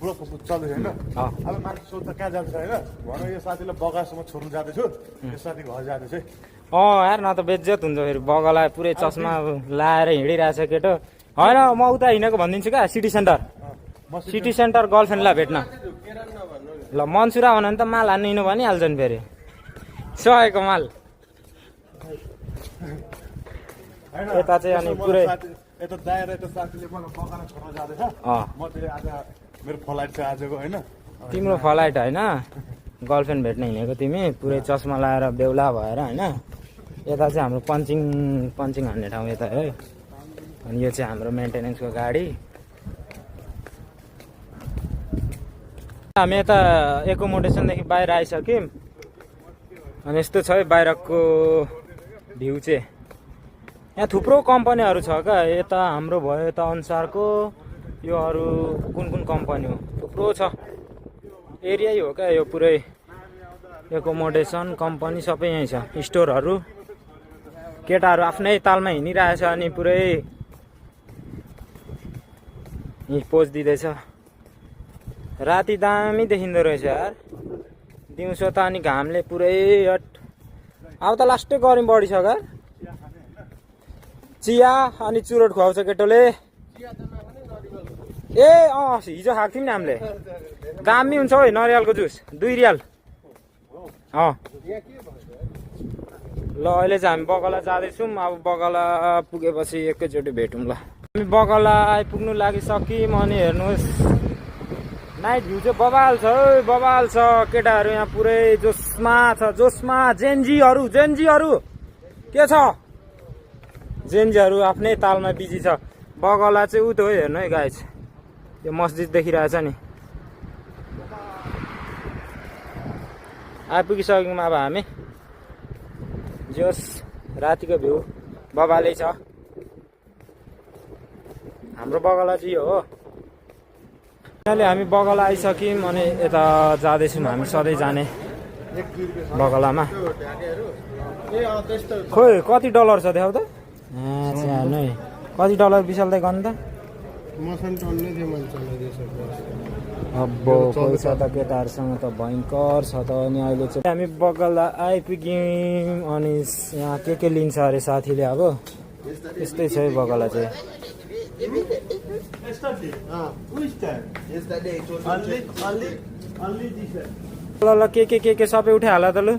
ठुलो चल्दैछ होइन। अब मान्छे सोध्दा कहाँ जान्छ होइन, भनौँ यो साथीलाई बगासम्म छोड्नु जाँदैछु, यो साथी घर जाँदैछ है। यार न त बेज्जत हुन्छ फेरि बगला पुरै चस्मा लाएर हिँडिरहेछ केटो। होइन म उता हिँडेको भनिदिन्छु क्या, सिटी सेन्टर गर्लफ्रेन्डलाई भेट्न। ल मन्सुरा भन्यो भने त माल हान्नु हिँड्नु भनिहाल्छ नि फेरि, सहेको माल। यता चाहिँ अनि पुरै यता दाएर यता साथीले मलाई बगान छोड्न जाँदैछ, म चाहिँ आज मेरो फ्लाइट छ आजको होइन। तिम्रो फ्लाइट होइन, गर्लफ्रेन्ड भेट्न हिँडेको तिमी पुरै चस्मा लाएर बेहुला भएर होइन। यता चाहिँ हाम्रो पञ्चिङ हान्ने ठाउँ यता है। अनि यो चाहिँ हाम्रो मेन्टेनेन्सको गाडी। हामी यता एकोमोडेसनदेखि बाहिर आइसक्यौँ। अनि यस्तो छ है बाहिरको भ्यू चाहिँ। यहाँ थुप्रो कम्पनीहरू छ क्या, यता हाम्रो भयो यता अनुसारको, यो अरू कुन कम्पनी हो, थुप्रो छ। एरियै हो क्या यो पुरै, एकोमोडेसन कम्पनी सबै यहीँ छ। स्टोरहरू, केटाहरू आफ्नै तालमा हिँडिरहेछ अनि पुरै यहीँ पोज दिँदैछ। राति दामी देखिँदो रहेछ यार, दिउँसो त अनि घामले पुरै अब त लास्टै गरम बढिसक्यो। चिया अनि चुरोट खुवाउँछ केटोले। हिजो खाएको थियौँ नि हामीले, दामी हुन्छ है नरिवलको जुस, 2 रियाल। ल अहिले चाहिँ हामी बगला जाँदैछौँ। अब बगला पुगेपछि एकैचोटि भेटौँ ल। हामी बगला आइपुग्नु लागिसक्यौँ। अनि हेर्नुहोस् नाइट भ्यू चाहिँ बबाल छ है, बबाल छ। केटाहरू यहाँ पुरै जोसमा छ, जोसमा। जेन्जीहरू के छ, जेन्जीहरू आफ्नै तालमा बिजी छ। बगला चाहिँ उ त हो, हेर्नु है गाइस, यो मस्जिद देखिरहेछ नि। आइपुगिसक्यौँ अब हामी। जोस रातिको भ्यू बबालै छ। हाम्रो बगला चाहिँ यो हो। अहिले हामी बगला आइसक्यौँ। अनि यता जाँदैछौँ हामी सधैँ जाने बगलामा। खोइ कति डलर छ देखाउ त। नै कति डलर विशाल्दै गर्नु त। अब पैसा त केटाहरूसँग त भयङ्कर छ त। अनि अहिले चाहिँ हामी बगला आइपुग्यौँ। अनि यहाँ के लिन्छ अरे साथीले। अब यस्तै छ है बगला चाहिँ। ल के सबै उठाइहाल त लु।